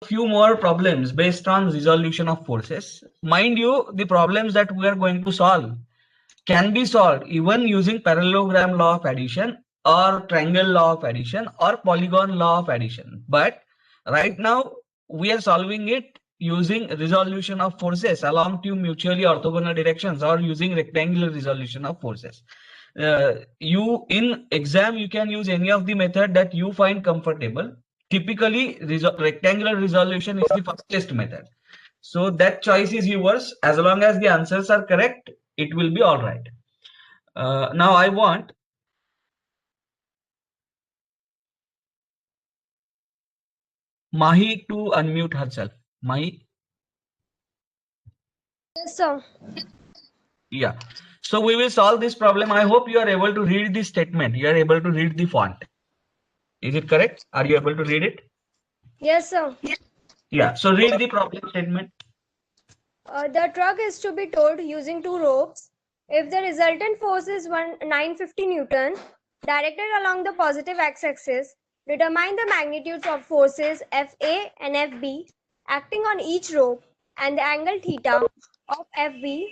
few more problems based on resolution of forces. Mind you, the problems that we are going to solve can be solved even using parallelogram law of addition or triangle law of addition or polygon law of addition. But right now we are solving it using resolution of forces along two mutually orthogonal directions or using rectangular resolution of forces. You in exam you can use any of the method that you find comfortable. Typically rectangular resolution is the fastest method, so that choice is yours. As long as the answers are correct, it will be all right. Now I want Mahi to unmute herself. Mahi. Yes, sir. Yeah. So we will solve this problem. I hope you are able to read the statement. You are able to read the font. Is it correct? Are you able to read it? Yes, sir. Yeah. So read the problem statement. The truck is to be towed using two ropes. If the resultant force is 950 Newton, directed along the positive x-axis, determine the magnitudes of forces Fa and Fb acting on each rope and the angle theta of Fb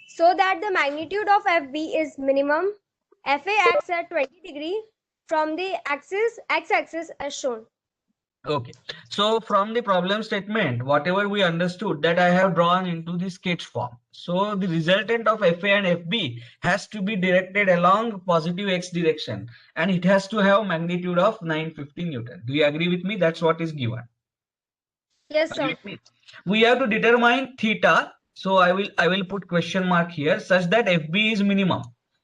so that the magnitude of Fb is minimum. Fa acts at 20 degree from the x-axis as shown. Okay. So from the problem statement, whatever we understood, that I have drawn into the sketch form. So the resultant of Fa and Fb has to be directed along positive x direction, and it has to have magnitude of 950 Newton. Do you agree with me? That's what is given. Yes, sir. We have to determine theta. So I will put question mark here such that Fb is minimum.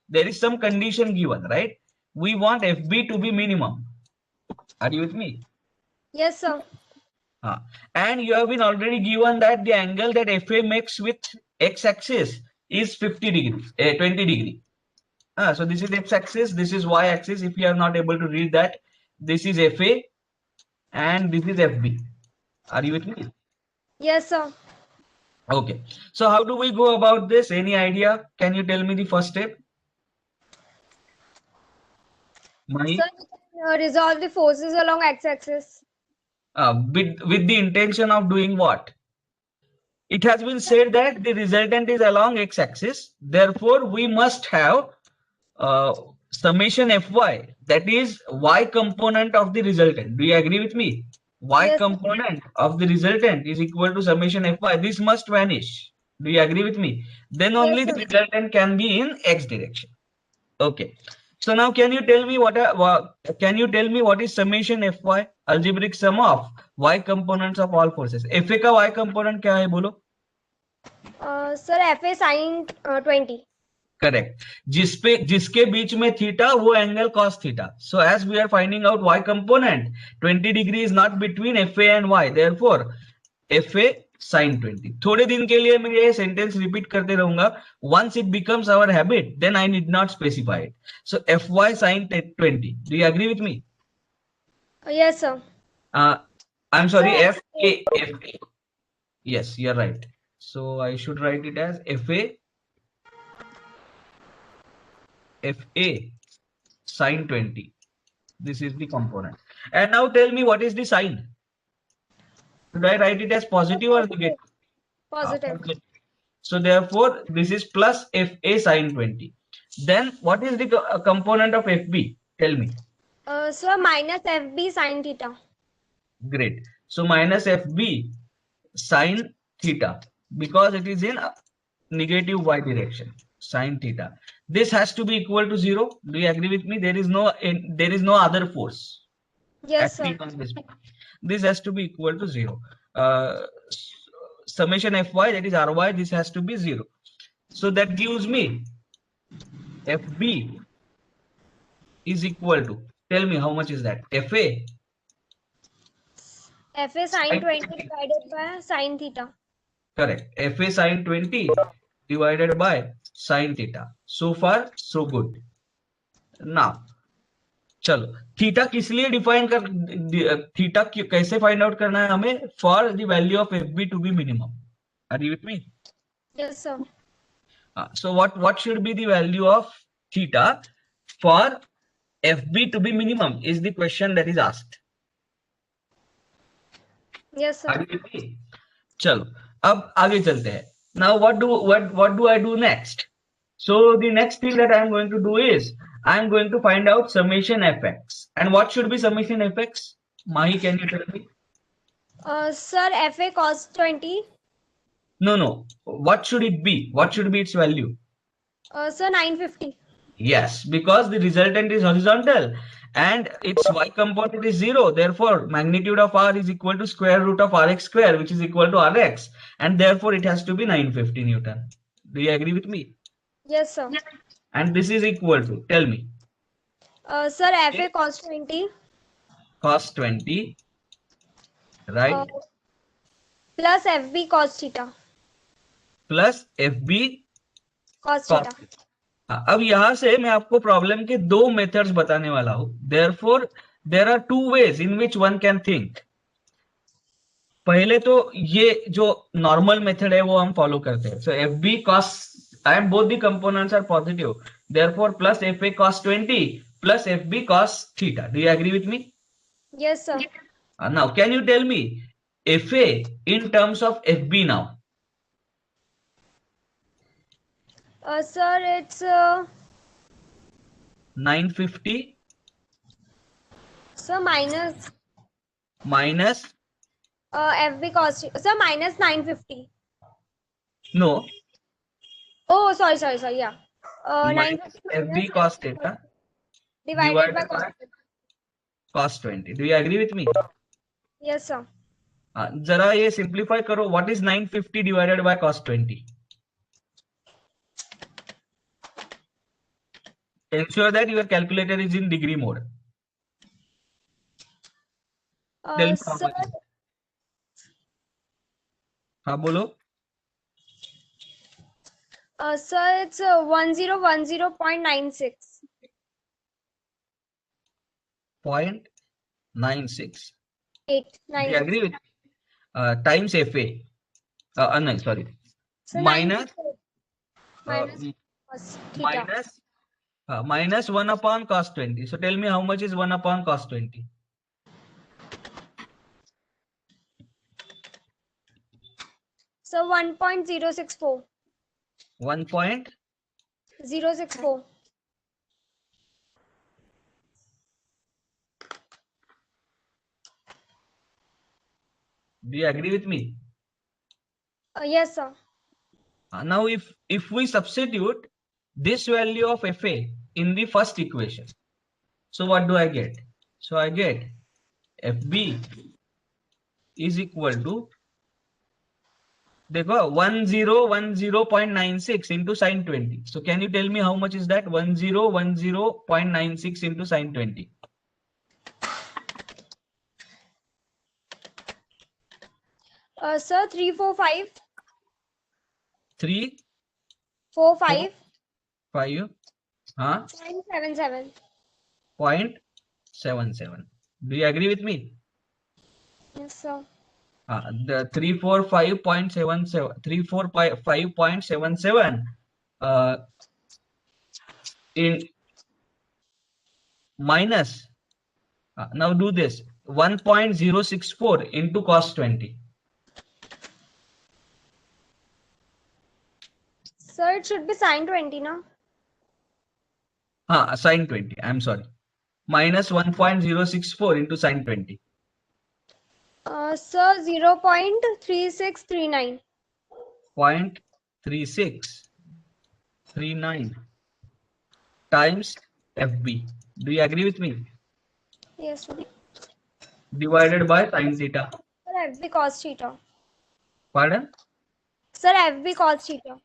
There is some condition given, right? We want Fb to be minimum. Are you with me? Yes, sir. And you have been already given that the angle that Fa makes with x-axis is 50 degrees, 20 degree. So this is x-axis, this is y-axis. If you are not able to read that, this is Fa and this is Fb. Are you with me? Yes, sir. Okay. So how do we go about this? Any idea? Can you tell me the first step? Sir, we can resolve the forces along x-axis. With the intention of doing what? It has been said that the resultant is along x-axis. Therefore, we must have summation Fy, that is y component of the resultant. Do you agree with me? Y Yes, component of the resultant is equal to summation Fy. This must vanish. Do you agree with me? Then only yes, the sir. resultant can be in x direction. Okay. So now can you tell me what is summation Fy? Algebraic sum of y components of all forces. Fa का y component क्या है बोलो? Sir, Fa sin 20. Correct. जिसके बीच में theta वो angle cos theta. So as we are finding out y component, 20 degree is not between Fa and y. Therefore Fa sin 20. थोड़े दिन के लिए मैं ये सेंटेंस रिपीट करते रहूंगा. Once it becomes our habit, then I need not specify it. So Fy sin 20. Do you agree with me? Yes, sir. I'm sorry, Sir, Fa. Yes, you're right. So I should write it as Fa sin 20. This is the component. And now tell me what is the sign? Should I write it as positive or negative? positive. Positive. So therefore, this is plus Fa sin 20. Then what is the component of Fb? Tell me. Sir, minus Fb sin theta. Great. So minus Fb sin theta, because it is in negative y direction, sin theta. This has to be equal to 0. Do you agree with me? There is no other force Yes, sir. acting on this. This has to be equal to 0. Summation Fy, that is Ry, this has to be 0. So that gives me Fb is equal to, tell me how much is that? Fa Fa sin 20 divided by sin theta. correct. Fa sin 20 divided by sin theta. So far so good. Now चलो theta किस लिए define कर, theta कैसे find out करना है हमें? For the value of F B to be minimum. Are you with me? Yes, sir. So what should be the value of theta for fb to be minimum is the question that is asked. Yes, sir. आगे चलते हैं? चलो अब आगे चलते हैं. Now what do I do next? So the next thing that I am going to do is I am going to find out summation fx. And what should be summation fx? Mahi, can you tell me? Sir, FA cos 20. No. What should it be? What should be its value? Sir, 950. Yes, because the resultant is horizontal and its y component is 0. Therefore, magnitude of r is equal to square root of rx square, which is equal to rx. And therefore, it has to be 950 Newton. Do you agree with me? Yes, sir. And this is equal to, tell me, Sir, FA cos 20. cos 20, right? Plus FB cos theta. Plus fb Cos cos. theta. अब यहां से मैं आपको problem के दो methods बताने वाला हूं. Therefore, there are two ways in which one can think. पहले तो ये जो नॉर्मल मेथड है वो हम फॉलो करते हैं. So F B cos and both the components are positive, therefore plus F A cos 20 plus F B cos theta. Do you agree with me? Yes, sir. Now can you tell me F A in terms of F B now? Sir, it's 950 sir minus minus FB cos theta. Sir, minus 950. no Oh, sorry. Yeah. minus 950 F B minus cos theta divided by cos theta. cos 20. Do you agree with me? Yes, sir. जरा ये simplify करो. What is 950 divided by cos 20? Ensure that your calculator is in degree mode. Tell me how Sir, much is it? हाँ बोलो. sir, it's 1010.96. 0.96. 8. Do you agree with times FA? No, sorry. So Minus minus cos theta. minus 1 upon cos 20. So tell me how much is 1 upon cos 20? So 1.064. 1.064. Do you agree with me? Yes, sir. Now if we substitute this value of FA in the first equation, so what do I get? So I get FB is equal to, देखो 1010.96 into sin 20. So can you tell me how much is that? 1010.96 into sin 20. Sir, 345. 3, 4, 5. 5, huh? 0.77. 0.77. Do you agree with me? Yes, sir. The 345.77, 345.77 in minus, now do this, 1.064 into cos 20. Sir, it should be sin 20, no? Sin 20, I'm sorry. Minus 1.064 into sin 20. Sir, 0.3639. 0.3639 times FB. Do you agree with me? Yes, sir. Divided by sin theta. Sir, FB cos theta. Pardon? Sir, FB cos theta.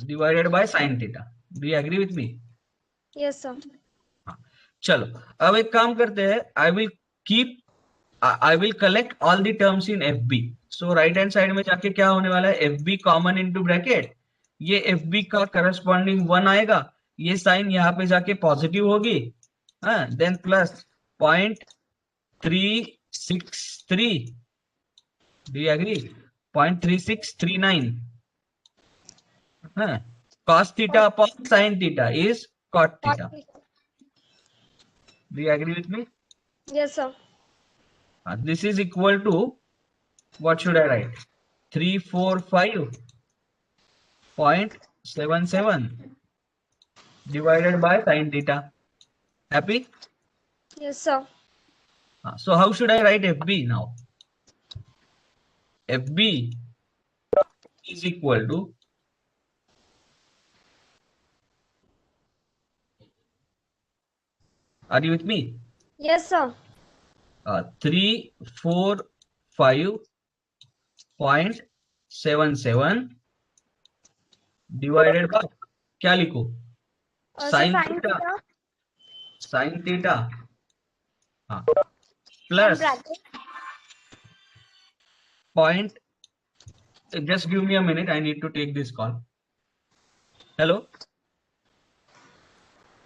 Divided by sin theta. Do you agree with me? Yes, sir. चलो अब एक काम करते हैं. I will collect all the terms in FB. So right hand side में जाके क्या होने वाला है? FB common into bracket. ये FB का corresponding 1 आएगा. ये साइन यहाँ पे जाके पॉजिटिव होगी. Then plus 0.363. Do you agree? 0.3639. Cos theta upon sin theta is cot theta. Do you agree with me? Yes, sir. This is equal to, what should I write? 345.77 divided by sine theta. Happy? Yes, sir. So how should I write FB now? FB is equal to, are you with me? Yes, sir. 345.77 divided by, क्या लिखो? So Sin sine theta. theta Sin theta. हाँ. and Plus bracket. point. Just give me a minute. I need to take this call. Hello.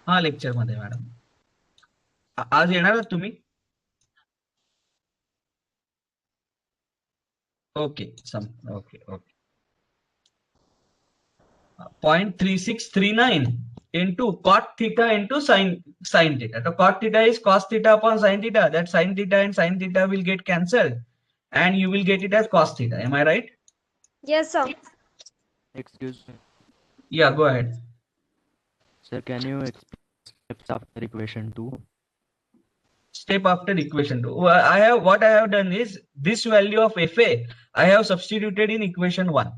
हाँ, lecture मध्ये madam. आज येणार आहात तुम्ही? Okay. Okay. 0.3639 into cot theta into sin theta. So cot theta is cos theta upon sin theta. That sin theta and sin theta will get cancelled, and you will get it as cos theta. Am I right? Yes, sir. Excuse me, Yeah, go ahead. sir. Can you explain steps after equation 2? Step after equation 2. What I have done is this value of FA I have substituted in equation 1.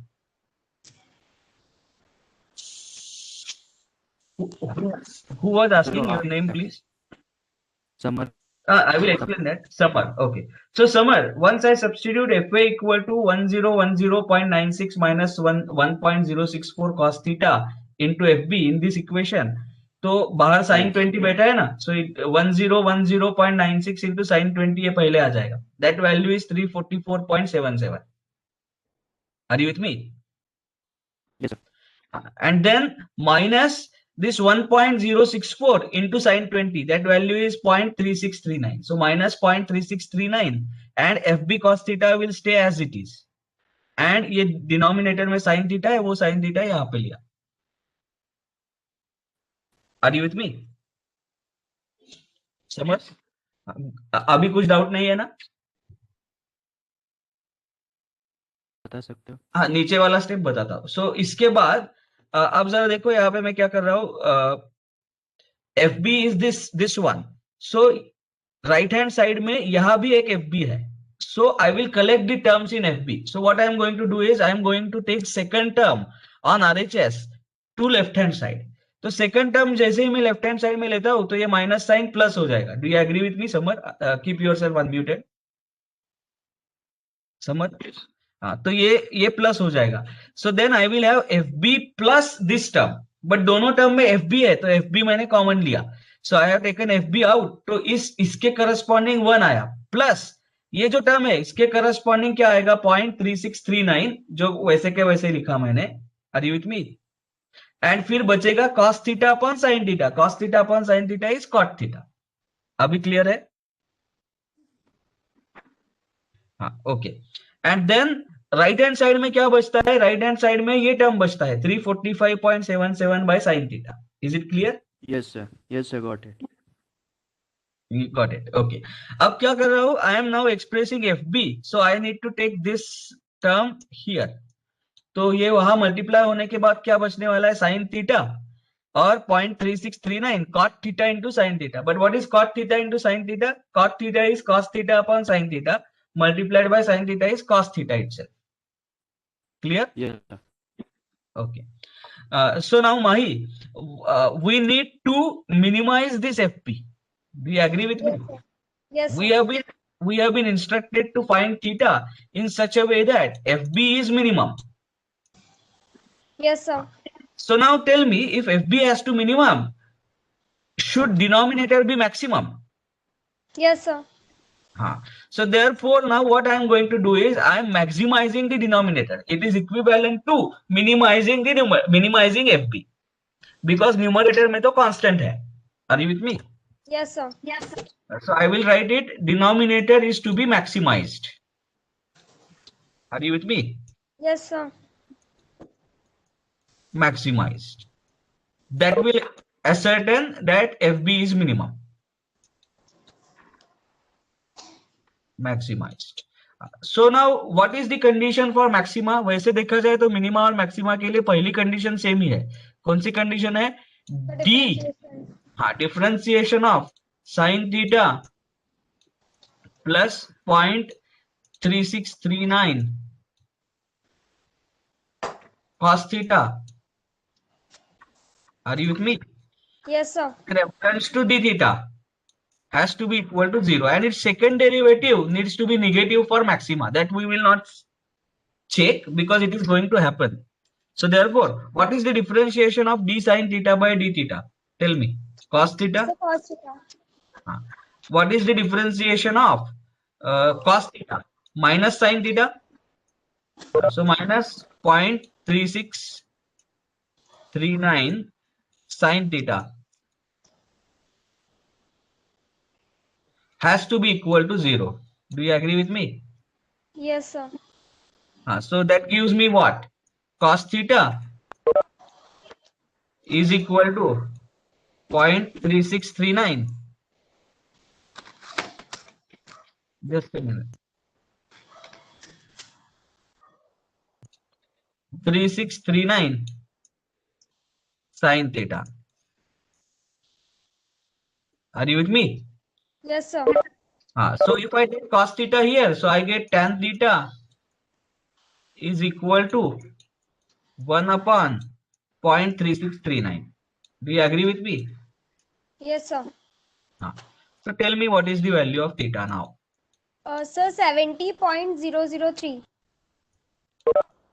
Who was asking your name, please? Summer. I will explain that. Summer. Okay. So Summer, once I substitute FA equal to 1010.96 minus 1.064 cos theta into FB in this equation, तो बाहर sin 20 बैठा है ना, so 1010.96 into sin 20 ये पहले आ जाएगा. That value is 344.77. Are you with me? Yes, sir. And then minus this 1.064 into sin 20, that value is 0.3639. So minus 0.3639 and FB cos theta will stay as it is. And ये denominator में sin theta है, वो sin theta यहाँ पे लिया. Are you with me? समझ? अभी कुछ डाउट नहीं है ना? बता सकते हो? हाँ, नीचे वाला स्टेप बताता हूँ. सो इसके बाद अब जरा देखो यहाँ पे मैं क्या कर रहा हूँ. FB is this one. So right hand side में यहाँ भी एक FB है. So I will collect the terms in FB. So what I am going to do is I am going to take second term on RHS to left hand side. तो second term जैसे ही मैं left hand side में लेता हूँ तो ये minus sign plus हो जाएगा. Do you agree with me, Samar? Keep yourself unmuted. Samar? हाँ, तो ये प्लस हो जाएगा. So then I will have FB plus this term, but दोनों टर्म में FB है तो FB मैंने कॉमन लिया. So I have taken FB out, तो इसके करस्पॉन्डिंग 1 आया, प्लस ये जो टर्म है इसके करस्पॉन्डिंग क्या आएगा 0.3639, जो वैसे के वैसे लिखा मैंने. Are you with me? And फिर बचेगा cos theta upon sin theta. cos theta upon sin theta is cot theta. अभी क्लियर है? हाँ, okay. And then right hand side में क्या बचता है? राइट हैंड साइड में ये टर्म बचता है 345.77 by sin theta. Is it clear? Yes, sir. Yes, sir. Got it. You got it. Okay. अब क्या कर रहा हूँ? I am now expressing FB. So I need to take this term here. तो ये वहां मल्टीप्लाई होने के बाद क्या बचने वाला है? sin थीटा और 0.3639 cot theta into sin theta. But what is cot theta into sin theta? Cot theta is cos theta upon sin theta multiplied by sin theta is cos theta itself. Clear? Yes, sir. Okay. So now Mahi, we need to minimize this FP. Do you agree with me? Yes, We sir. have been instructed to find theta in such a way that FB is minimum. Yes, sir. So now tell me, if FB has to minimum, should denominator be maximum? Yes, sir. So therefore now what I am going to do is I am maximizing the denominator. It is equivalent to minimizing FB, because numerator में तो constant है. Are you with me? Yes, sir. Yes, sir. So I will write it, denominator is to be maximized. Are you with me? Yes, sir. Maximized. That will ascertain that FB is minimum. Maximised. So now what is the condition for maxima? वैसे देखा जाए तो minima और maxima के लिए पहली condition same ही है. कौन सी कंडीशन है? डी. Differentiation. हाँ, differentiation of sine theta plus 0.3639 cos theta. Are you with me? Yes, sir. Reference to d theta has to be equal to 0 and its second derivative needs to be negative for maxima. That we will not check because it is going to happen. So therefore, what is the differentiation of d sin theta by d theta? Tell me. Cos theta. So cos theta. What is the differentiation of cos theta? Minus sin theta. So minus 0.3639 sin theta has to be equal to 0. Do you agree with me? Yes, sir. So that gives me what? Cos theta is equal to 0.3639. Just a minute. 3639 sin theta. Are you with me? Yes, sir. So if I take cos theta here, so I get tan theta is equal to 1 upon 0.3639. Do you agree with me? Yes, sir. So tell me what is the value of theta now? Sir, 70.003.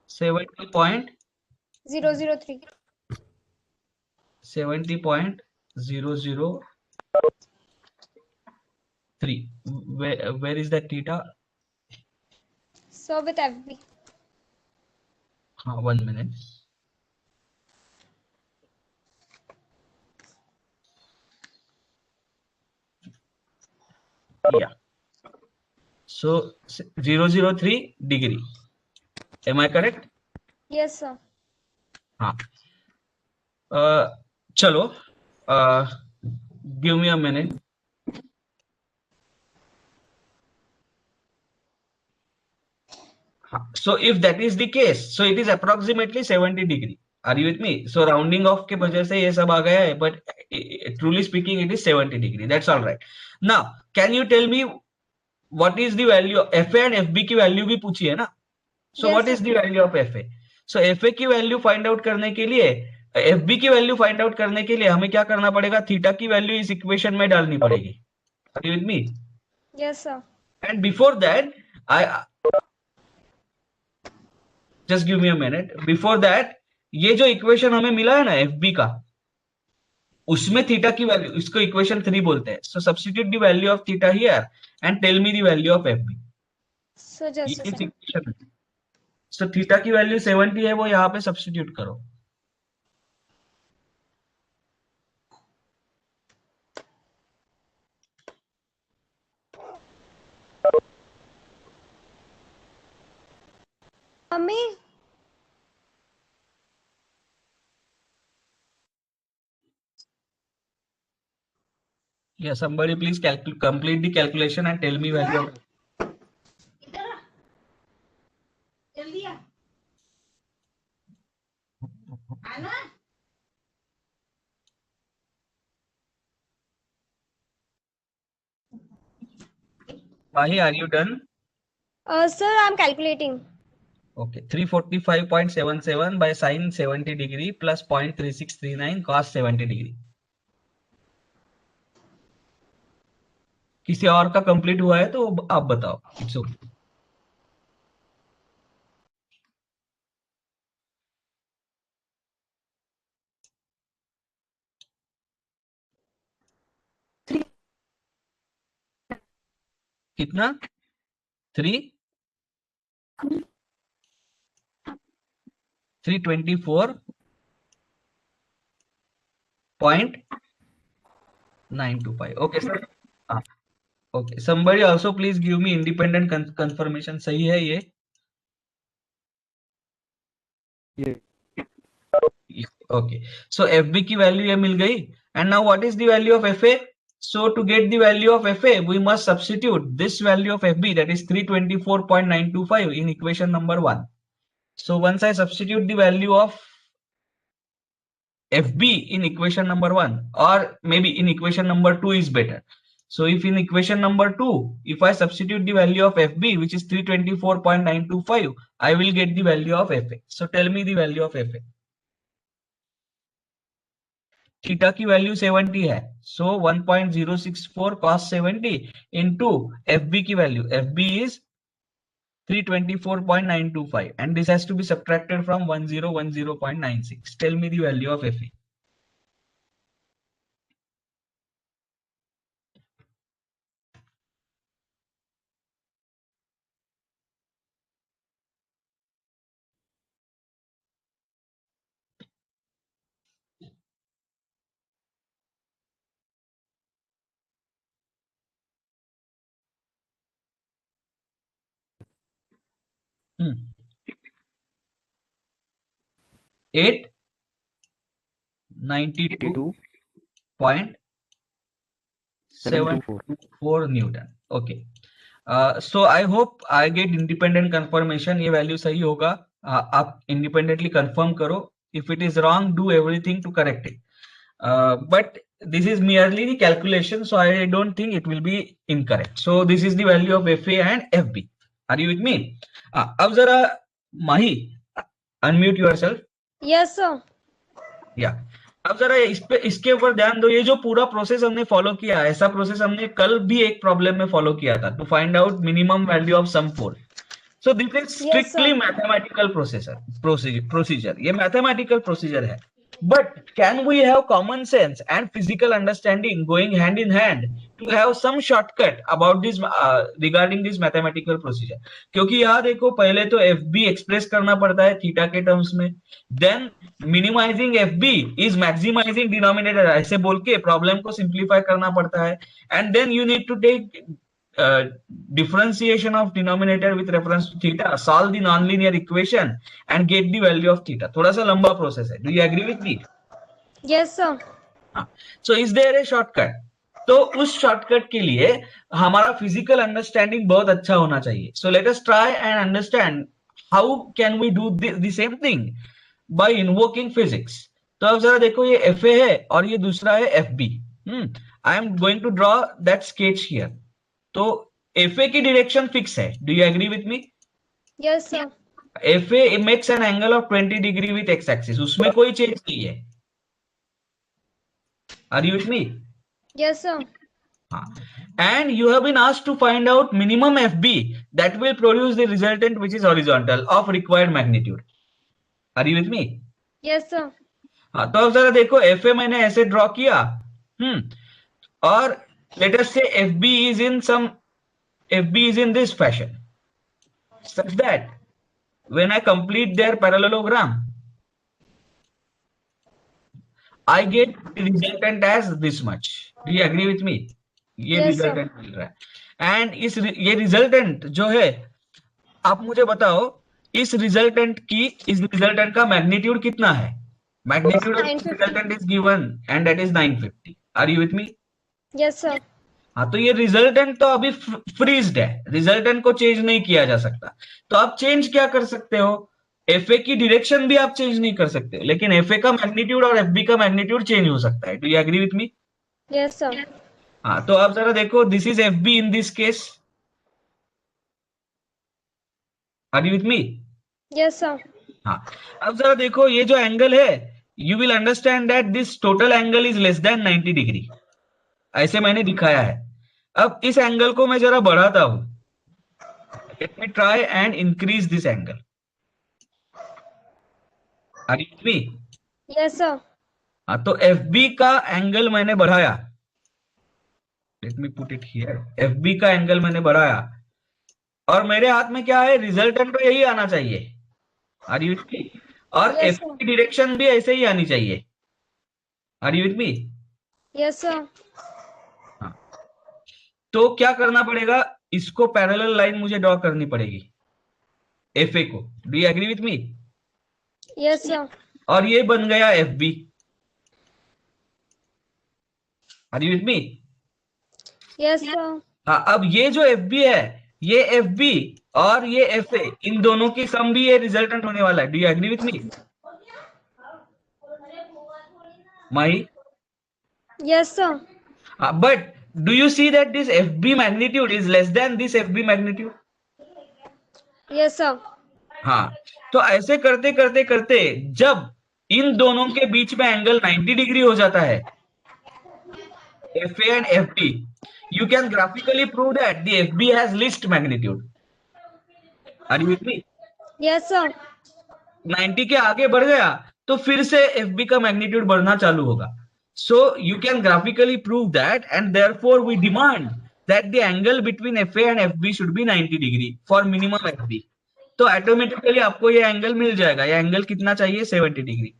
70.003. 003. 70.003. Where is that theta? So with FB. 1 minute. Yeah. So 003 degree. Am I correct? Yes, sir. Chalo. Give me a minute. So if that is the case, so it is approximately 70 degree. Are you with me? So rounding off के वजह से ये सब आ गया है, but truly speaking, it is 70 degree. That's all right. Now, can you tell me what is the value of FA and FB की value भी पूछी है ना? So Yes, what sir. is the value of FA? So FA की value find out करने के लिए, FB की value find out करने के लिए हमें क्या करना पड़ेगा? थीटा की value इस equation में डालनी पड़ेगी. Are you with me? Yes, sir. And before that, just give me a minute. Before that, ये जो इक्वेशन हमें मिला है ना FB का, उसमें थीटा की वैल्यू, इसको इक्वेशन 3 बोलते हैं. So substitute the value of theta here and tell me the value of FB. So just a इस second. इक्वेशन, सो थीटा की वैल्यू 70 है, वो यहाँ पे सब्स्टिट्यूट करो. Mummy. Yeah, somebody please complete the calculation and tell me value of. Mahi, are you done? Sir, I'm calculating. Okay, 345.77 by sin 70 degree plus 0.3639 cos 70 degree. किसी और का complete हुआ है तो आप बताओ. It's okay. कितना? 324.925. Okay, sir. Okay. Somebody also please give me independent confirmation. सही है ये? Yeah. Okay. So FB की वैल्यू ये मिल गई. And now what is the value of FA? So to get the value of FA, we must substitute this value of FB, that is 324.925, in equation number 1. So once I substitute the value of FB in equation number 1, or maybe in equation number 2 is better. So if in equation number 2, if I substitute the value of FB, which is 324.925, I will get the value of FA. So tell me the value of FA. Theta की value 70 है, सो 1.064 cos 70 into FB की value, FB is 324.925 and this has to be subtracted from 1010.96. Tell me the value of FA. Hmm. 892.724 Newton. Okay. So I hope I get independent confirmation. ये value सही होगा. आप independently confirm करो. If it is wrong, do everything to correct it. But this is merely the calculation, so I don't think it will be incorrect. So this is the value of FA and FB. Are you with me? अब जरा माही unmute yourself. Yes, sir. या अब जरा इसके ऊपर ध्यान दो. ये जो पूरा प्रोसेस हमने फॉलो किया, ऐसा प्रोसेस हमने कल भी एक प्रॉब्लम में फॉलो किया था, to find out minimum value of some force. So this is strictly mathematical procedure. ये मैथमेटिकल प्रोसीजर है. But can we have common sense and physical understanding going hand in hand to have some shortcut about this regarding this mathematical procedure? क्योंकि यहाँ देखो, पहले तो FB express करना पड़ता है थीटा के टर्म्स में, then minimising FB is maximising denominator, ऐसे बोल के प्रॉब्लम को सिंप्लीफाई करना पड़ता है, and then you need to take differentiation of denominator with reference to theta, solve the nonlinear equation and get the value of theta. थोड़ा सा लंबा प्रोसेस है. Do you agree with me? Yes, sir. So is there a shortcut? तो उस shortcut के लिए हमारा physical understanding बहुत अच्छा होना चाहिए. So let us try and understand how can we do the same thing by invoking physics. तो अब जरा देखो, ये FA है और ये दूसरा है FB. I am going to draw that sketch here. तो FA की डायरेक्शन फिक्स है. Do you agree with me? Yes, sir. FA makes an angle of 20 degree with X axis. उसमें कोई चेंज नहीं है. Are you with me? Yes, sir. And you have been asked to find out minimum FB that will produce the resultant which is horizontal of required magnitude. Are you with me? Yes, sir. हाँ, तो अब जरा देखो, FA मैंने ऐसे draw किया, और let us say FB is in this fashion, such that when I complete their parallelogram, I get the resultant as this much. Do you agree with me? ये Yes, रिजल्टेंट मिल रहा है. And ये resultant जो है, आप मुझे बताओ, इस रिजल्टेंट का मैग्नीट्यूड कितना है? Magnitude of resultant is given and that is 950. Are you with me? Yes, sir. हाँ, तो ये रिजल्टेंट तो अभी फ्रीज्ड है, रिजल्टेंट को चेंज नहीं किया जा सकता. तो आप चेंज क्या कर सकते हो? FA की डायरेक्शन भी आप चेंज नहीं कर सकते, लेकिन FA का मैग्नीट्यूड और FB का मैग्नीट्यूड चेंज हो सकता है. Do you agree with me? Yes, sir. हाँ, तो आप जरा देखो, this is FB in this case. Are you with me? Yes, sir. हाँ, अब जरा देखो, ये जो एंगल है, you will understand that this total angle is less than 90 degree. ऐसे मैंने दिखाया है. अब इस एंगल को मैं जरा बढ़ाता हूं. Let me try and increase this angle. Are you with me? Yes, sir. हाँ, तो FB का एंगल मैंने बढ़ाया. Let me put it here. FB का एंगल मैंने बढ़ाया, और मेरे हाथ में क्या है? रिजल्टेंट तो यही आना चाहिए. Are you with me? और Yes, FB की डायरेक्शन भी ऐसे ही आनी चाहिए. Are you with me? Yes, sir. तो क्या करना पड़ेगा? इसको पैरेलल लाइन मुझे ड्रॉ करनी पड़ेगी, FA को. Do you agree with me? Yes, sir. और ये बन गया FB. Are you with me? Yes, sir. हाँ, अब ये जो एफ बी है, ये एफ बी और ये एफ ए, इन दोनों की सम भी ये रिजल्टेंट होने वाला है. Do you agree with me? Mahi, Yes, sir. but do you see that this fb magnitude is less than this fb magnitude? Yes, sir. हाँ, तो ऐसे करते करते करते जब इन दोनों के बीच में एंगल 90 डिग्री हो जाता है, FA and FB, you can graphically prove that the FB has least magnitude. Are you with me? Yes, sir. 90 के आगे बढ़ गया तो फिर से FB का मैग्नीट्यूड बढ़ना चालू होगा. So you can graphically prove that, and therefore we demand that the angle between FA and FB should be 90 degree for minimum FB. तो ऑटोमेटिकली आपको ये एंगल मिल जाएगा. ये एंगल कितना चाहिए? 70 degree.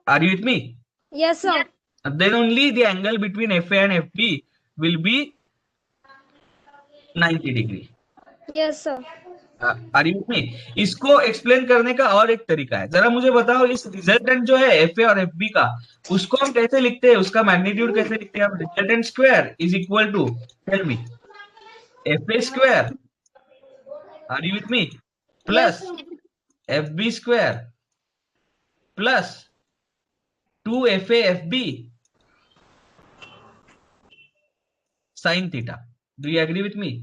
Are you with me? Yes, sir. Then only the angle between FA and FB will be 90 degree. Yes, sir. Are you with me? इसको explain करने का और एक तरीका है. जरा मुझे बताओ, इस रिजल्टेंट जो है एफ ए और एफ बी का, उसको हम कैसे लिखते हैं? उसका मैग्नीट्यूड कैसे लिखते हैं हम? Resultant square is equal to, tell me, F A square, are you with me, plus F B square plus 2 F A F B sine theta. Do you agree with me?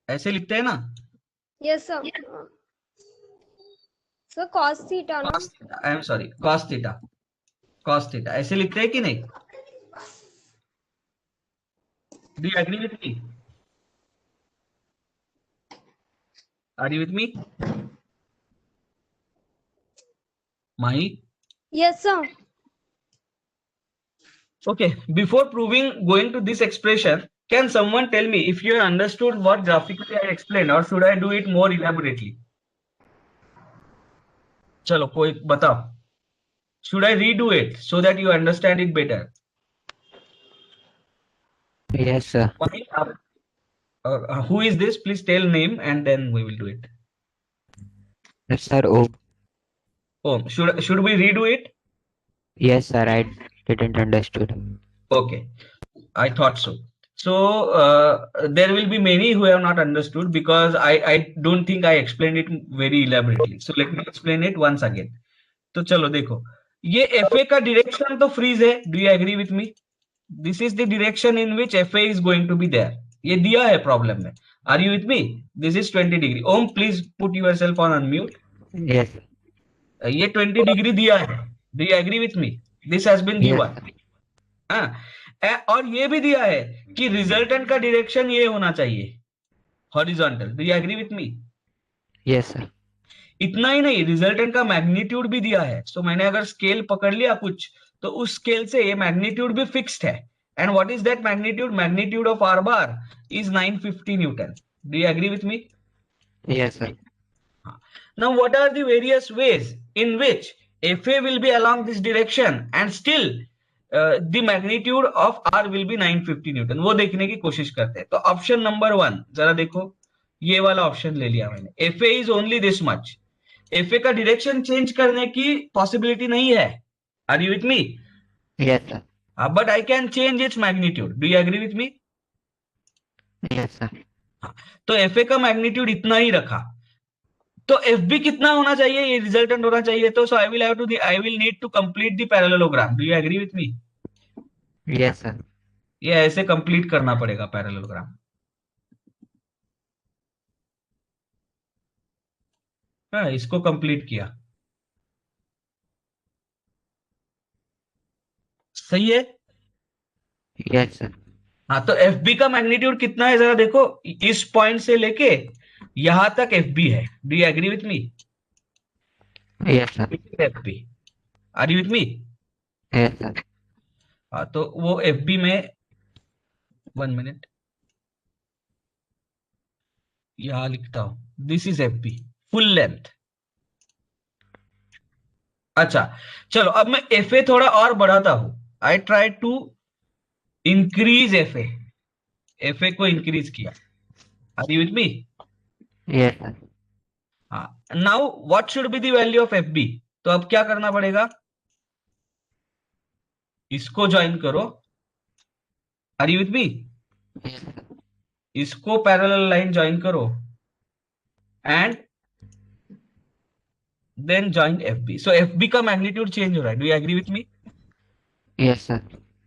ऐसे लिखते हैं ना? Yes, sir. So cos theta, no? I am sorry, cos theta, cos theta ऐसे लिखते हैं कि नहीं? Do you agree with me? Are you with me? Mahi? Yes, sir. Okay, before proving going to this expression, can someone tell me if you understood what graphically I explained, or should I do it more elaborately? चलो कोई बताओ. Should I redo it so that you understand it better? Yes, sir. Who is this? Please tell name and then we will do it. Yes, sir. Oh, Oh, should we redo it? yes, sir. I didn't understood. Okay, I thought so. So there will be many who have not understood because I don't think I explained it very elaborately. So let me explain it once again. तो चलो देखो, ये FA का direction तो freeze है. Do you agree with me? This is the direction in which FA is going to be there. ये दिया है problem में. Are you with me? This is 20 degree. Om, please put yourself on unmute. Yes, sir. ये 20 degree दिया है. Do you agree with me? This has been Yes, given. sir. हाँ, और ये भी दिया है कि रिजल्टेंट का डायरेक्शन ये होना चाहिए, horizontal. Do you agree with me? Yes, sir. इतना ही नहीं, रिजल्टेंट का मैग्नीट्यूड भी दिया है. सो मैंने अगर स्केल पकड़ लिया कुछ, तो उस स्केल से ये मैग्नीट्यूड भी फिक्स्ड है. And what is that magnitude? Magnitude of R bar is 950 newton. Do you agree with me? Yes, sir. Now what are the various ways in which FA will be along this direction and still the magnitude of R will be 950 Newton? वो देखने की कोशिश करते हैं. तो option number 1 जरा देखो, ये वाला ऑप्शन ले लिया मैंने. FA is only this much. FA का डायरेक्शन चेंज करने की पॉसिबिलिटी नहीं है. Are you with me? Yes, sir. But I can change its magnitude. Do you agree with me? Yes, sir. तो FA का मैग्नीट्यूड इतना ही रखा. तो FB कितना होना चाहिए? ये रिजल्टेंट होना चाहिए. तो सो I will need to complete the parallelogram. Do you agree with me? Yes, sir. ये ऐसे कंप्लीट करना पड़ेगा पैरेललोग्राम. हाँ, इसको कंप्लीट किया. सही है. Yes, sir. हाँ, तो FB का मैग्नीट्यूड कितना है जरा देखो. इस पॉइंट से लेके यहां तक FB है. Do you agree with me? Yes, sir. FB. Are you with me? Yes, sir. हाँ, तो वो FB में 1 मिनट यहां लिखता हूं. This is FB full length. अच्छा, चलो अब मैं FA थोड़ा और बढ़ाता हूं. I try to increase FA को इंक्रीज किया. Are you with me? Yes, sir. हाँ, now what should be the value of FB? तो अब क्या करना पड़ेगा? इसको ज्वाइन करो, आर यू विथ मी, इसको पैरेलल लाइन ज्वाइन करो and then join F B. So F B का मैग्नीट्यूड चेंज हो रहा है. Do you agree with me? Yes, sir.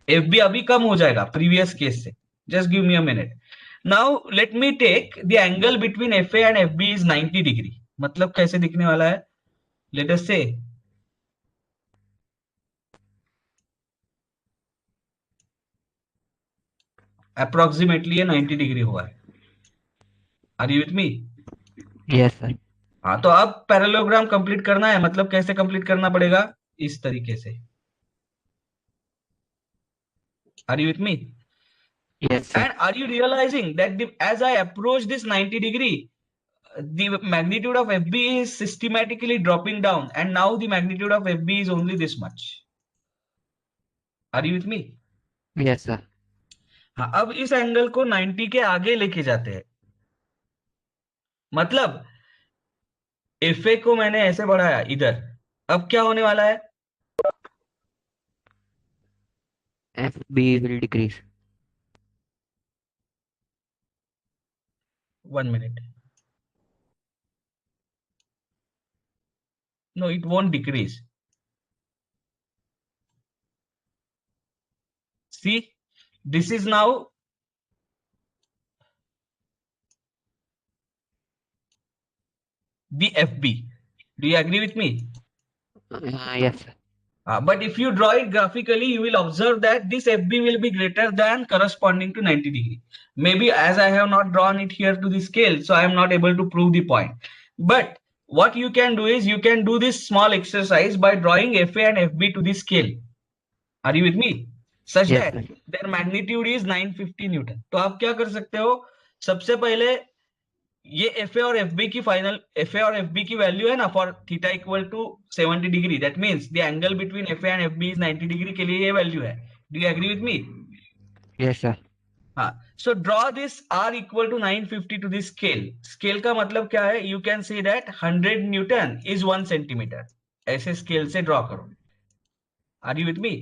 F B अभी कम हो जाएगा प्रीवियस केस से. Just give me a minute. Now let me take the angle between F A and F B is 90 degree. मतलब कैसे दिखने वाला है? लेट अस से अप्रोक्सीमेटली ये 90 डिग्री हुआ है. Are you with me? Yes, sir. हाँ, तो अब पैरेललोग्राम कंप्लीट करना है. मतलब कैसे कंप्लीट करना पड़ेगा? इस तरीके से. Are you with me? Yes, sir. And are you realizing that as I approach this 90 degree, the magnitude of FB is systematically dropping down, and now the magnitude of FB is only this much. Are you with me? Yes, sir. हाँ, अब इस angle को 90 के आगे लेके जाते हैं. मतलब FA को मैंने ऐसे बढ़ाया इधर. अब क्या होने वाला है? FB will decrease. 1 minute. No, it won't decrease. See, this is now the FB. Do you agree with me? Yes, sir. But if you draw it graphically, you will observe that this FB will be greater than corresponding to 90 degree. Maybe as I have not drawn it here to the scale, so I am not able to prove the point. But what you can do is you can do this small exercise by drawing FA and FB to the scale. Are you with me? Such Yes, that sir. their magnitude is 950 Newton. तो आप क्या कर सकते हो? सबसे पहले ये F A और एफ बी की फाइनल एफ ए और एफ बी की वैल्यू है ना, for theta equal to 70 degree. That means the angle between F A and F B is 90 degree के लिए ये वैल्यू है. Do you agree with me? Yes, sir. हाँ. So draw this R equal to 950 to this scale. Scale का मतलब क्या है? You can see that 100 Newton is 1 centimetre. ऐसे स्केल से ड्रॉ करो. Are you with me?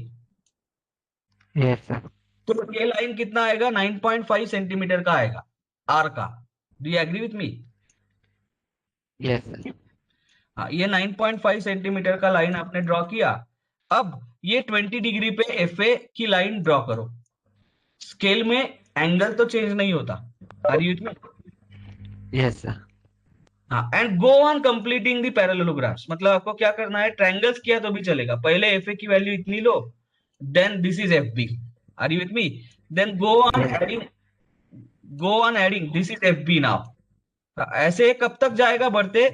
Yes, sir. तो ये लाइन कितना आएगा? 9.5 सेंटीमीटर का आएगा आर का. Do you agree with me? Yes, sir. हाँ, ये 9.5 सेंटीमीटर का लाइन आपने ड्रॉ किया. अब ये 20 डिग्री पे एफ ए की लाइन ड्रॉ करो. स्केल में एंगल तो चेंज नहीं होता. Are you with me? Yes, sir. हाँ, and go on completing the parallelograms. मतलब आपको क्या करना है? ट्रायंगल्स किया तो भी चलेगा. पहले एफ ए की वैल्यू इतनी low, then this is F B. Are you with me? Then go on adding this is F B now. ऐसे कब तक जाएगा बढ़ते?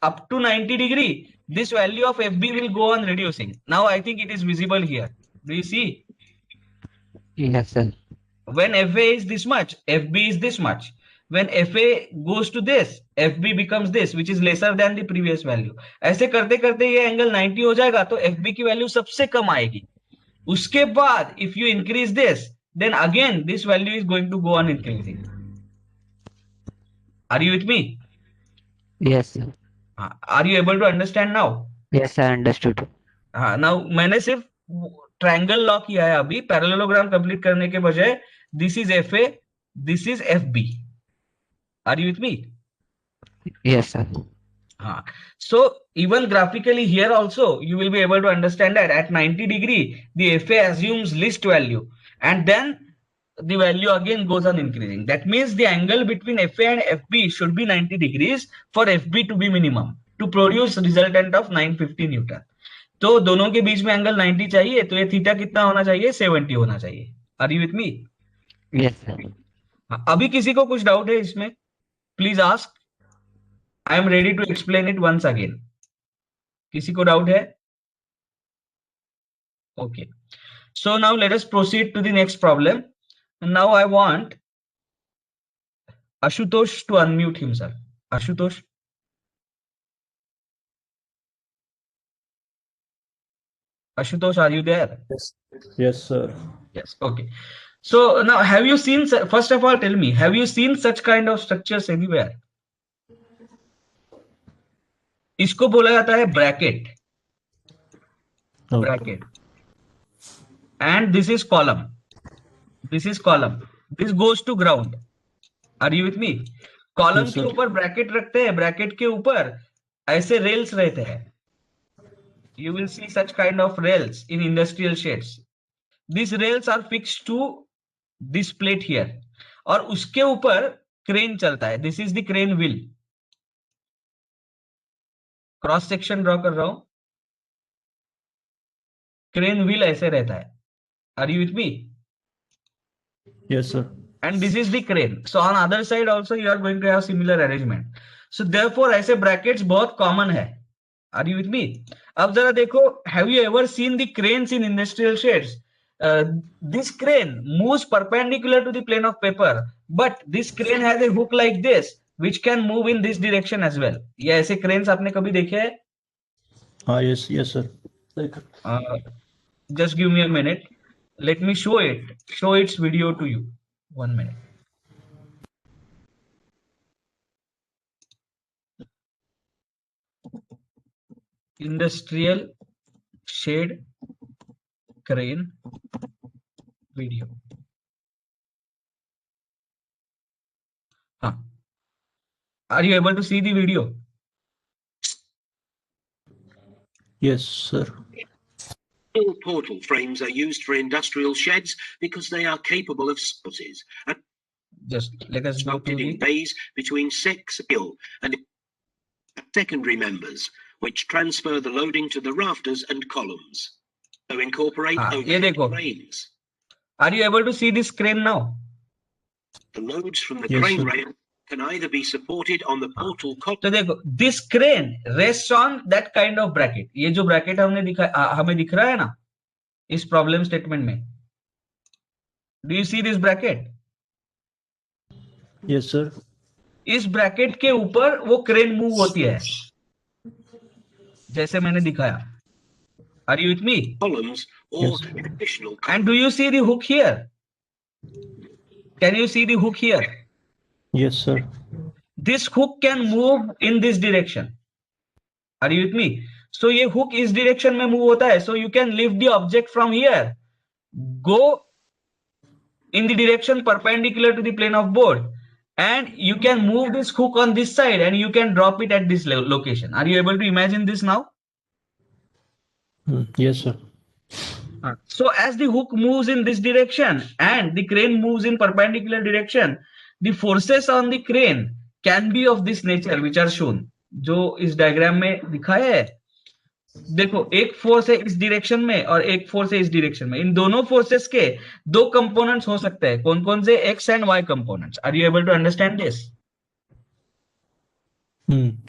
up to 90 degree, this value of FB will go on reducing. Now I think it is visible here. Do you see? Yes, sir. When FA is this much, FB is this much. When FA goes to this, FB becomes this, which is lesser than the previous value. ऐसे करते करते ये angle 90 हो जाएगा, तो FB की value सबसे कम आएगी. उसके बाद if you increase this, then again this value is going to go on increasing. Are you with me? Yes, sir. Are you able to understand now? Yes, I understood. हाँ, now मैंने सिर्फ triangle law किया है अभी. Parallelogram complete करने के बजाय this is F A, this is F B. Are you with me? Yes, sir. हाँ. So even graphically here also you will be able to understand that at 90 degree the F A assumes least value and then the value again goes on increasing. That means the angle between FA and FB should be 90 degrees for FB to be minimum to produce resultant of 950 Newton. तो दोनों के बीच में angle 90 चाहिए, तो ये theta कितना होना चाहिए? 70 होना चाहिए. Are you with me? Yes, sir. अभी किसी को कुछ डाउट है इसमें? Please ask. I am ready to explain it once again. किसी को डाउट है? Okay. So now let us proceed to the next problem. Now I want Ashutosh to unmute himself. Ashutosh. Ashutosh, are you there? Yes, yes, sir. Yes. Okay. So now, have you seen? First of all, tell me, have you seen such kind of structures anywhere? इसको बोला जाता है bracket. Okay. Bracket. and this is column. This is column. This goes to ground. Are you with me? Column Yes, के sir. ऊपर bracket रखते हैं, bracket के ऊपर ऐसे रेल्स रहते हैं. You will see such kind of rails in industrial sheds. These rails are fixed to this plate here. और उसके ऊपर क्रेन चलता है. This is the crane wheel. Cross section draw कर रहा हूं. क्रेन व्हील ऐसे रहता है. Are you with me? Yes, sir. And this is the crane. So on other side also you are going to have similar arrangement. So therefore ऐसे brackets बहुत common है. Are you with me? अब जरा देखो, have you ever seen the cranes in industrial sheds? This crane moves perpendicular to the plane of paper, but this crane has a hook like this, which can move in this direction as well. ये ऐसे cranes आपने कभी देखे हैं? Yes, yes, sir. Like, Just give me a minute. Let me show its video to you. 1 minute. Industrial shade crane video. Are you able to see the video? yes, sir. Steel portal frames are used for industrial sheds because they are capable of sources and Just let us go to mounted in the bays between 6 steel and secondary members, which transfer the loading to the rafters and columns. So incorporate ये overhead देखो. cranes. Are you able to see this crane now? The loads from the Yes, crane sir. rail can either be supported on the portal column. तो देखो, this crane rests on that kind of bracket. ये जो bracket हमें दिख रहा है ना इस problem statement में. Do you see this bracket? Yes, sir. इस ब्रैकेट के ऊपर वो क्रेन मूव होती है जैसे मैंने दिखाया. Are you with me? Columns or Yes. additional And do you see the hook here? Can you see the hook here? Yes, sir. This hook can move in this direction. Are you with me? So ये hook इस direction में move होता है. So you can lift the object from here, go in the direction perpendicular to the plane of board, and you can move this hook on this side and you can drop it at this location. Are you able to imagine this now? Yes, sir. So as the hook moves in this direction and the crane moves in perpendicular direction, the forces on the crane can be of this nature which are shown. जो इस diagram में दिखाया है, देखो एक force है इस direction में और एक फोर्स है इस डायरेक्शन में. इन दोनों फोर्सेस के दो कंपोनेंट्स हो सकते हैं. कौन कौन से? X and Y components. Are you able to understand this?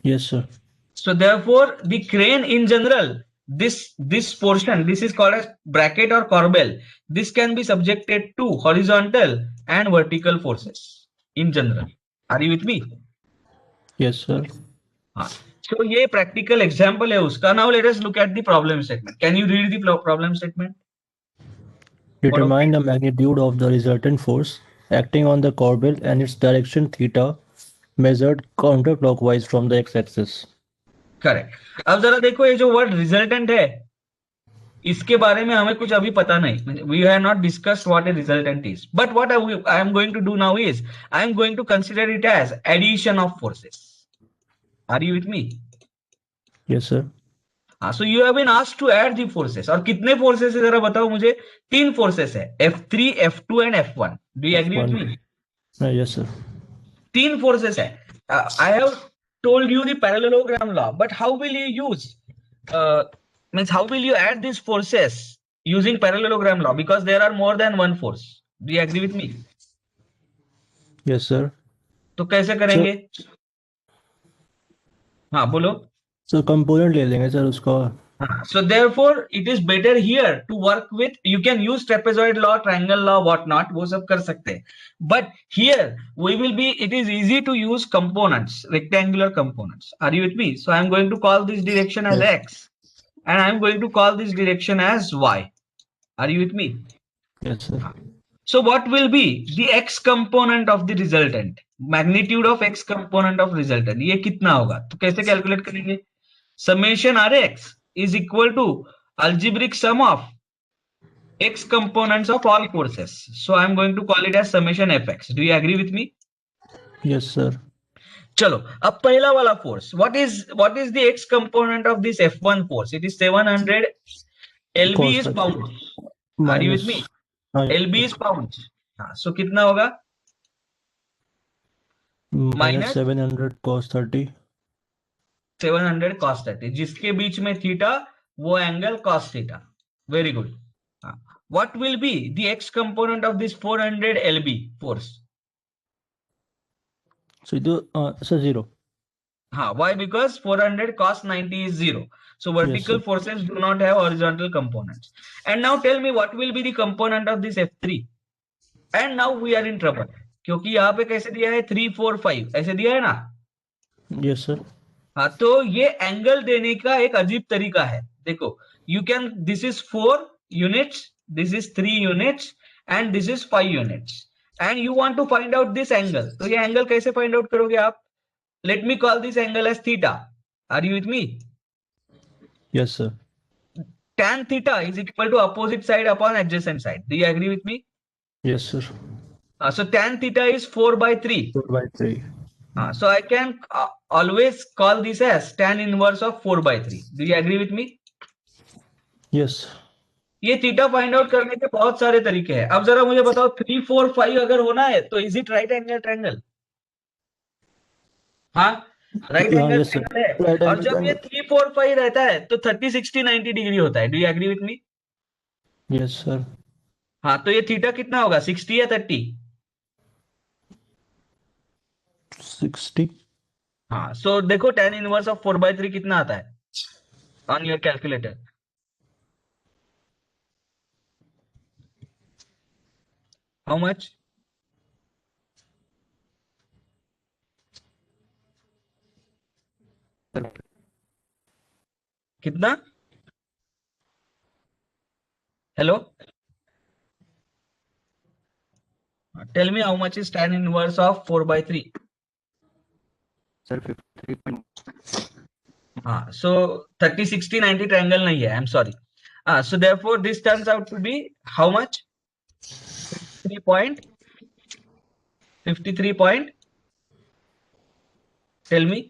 Yes, sir. So therefore the crane in general, this portion, this is called as bracket or corbel. This can be subjected to horizontal and vertical forces in general. Are you with me? Yes, sir. So ये practical example है उसका. Now let us look at the problem statement. Can you read the problem statement? Determine the magnitude of the resultant force acting on the corbel and its direction theta measured counterclockwise from the x-axis. Correct. अब जरा देखो ये जो word resultant है इसके बारे में हमें कुछ अभी पता नहीं. We have not discussed what a resultant is, but what I am going to do now is I am going to consider it as addition of forces. Are you with me? Yes, sir. So you have been asked to add the forces. और कितने forces है जरा बताओ मुझे? 3 forces है, F3, F2 and F1. Do you agree with me? Yes, sir. 3 forces है. I have told you the parallelogram law, but how will you use how will you add these forces using parallelogram law, because there are more than one force. Do you agree with me? Yes, sir. तो कैसे करेंगे? हाँ बोलो. So component ले लेंगे sir उसका. So therefore it is better here to work with, you can use trapezoid law, triangle law, what not, वो सब कर सकते हैं. But here we will be, it is easy to use components, rectangular components. Are you with me? So I am going to call this direction as Yes. X and I am going to call this direction as Y. Are you with me? Yes, sir. So what will be the X component of the resultant? Magnitude of X component of resultant. ये कितना होगा? तो कैसे calculate करेंगे? Summation Rx is equal to algebraic sum of x components of all forces. So I'm going to call it as summation fx. Do you agree with me? Yes, sir. चलो अब पहला वाला force, what is the x component of this F1 force? It is 700 lb Cos is 30 pounds. Are you with me? minus. lb is pounds. हाँ, so कितना होगा? minus Minus 700 cos 30 700 cos 30, जिसके बीच में theta, वो angle cos theta. Very good. What will be the x component of this 400 lb force? so so 0. Why? Because 400 cos 90 is 0. So vertical sir. forces do not have horizontal components. And now tell me what will be the component of this F3? And now we are in trouble. क्योंकि यहाँ पे कैसे दिया है 3 4 5 ऐसे दिया है ना. Yes, sir. हाँ, तो ये एंगल देने का एक अजीब तरीका है. देखो, you can, this is 4 units, this is 3 units and this is 5 units, and you want to find out this angle. तो ये एंगल कैसे फाइंड आउट करोगे आप? Let me call this angle as theta. Are you with me? Yes, sir. Tan theta is equal to opposite side upon adjacent side. Do you agree with me? Yes, sir. So tan theta is 4 by 3. 4 by 3. So I can always call this as tan inverse of 4 by 3. Do you agree with me? Yes. ये theta find out करने के बहुत सारे तरीके हैं. अब जरा मुझे बताओ 3 4 5 अगर होना है तो is it right angle triangle? हाँ, right angle Yes, sir. Triangle है. Right और angle जब ये triangle. 3 4 5 रहता है तो 30 60 90 डिग्री होता है. Do you agree with me? Yes, sir. हाँ, तो ये थीटा कितना होगा, 60 या 30? 60. हाँ, सो देखो tan इनवर्स ऑफ 4 by 3 कितना आता है on your calculator? How much? कितना? Hello, tell me how much is tan inverse of 4 by 3? Sir, 53. हाँ, सो 30 60 90 ट्रायंगल नहीं है. I am sorry. So therefore this turns out to be how much? 53 point, tell me,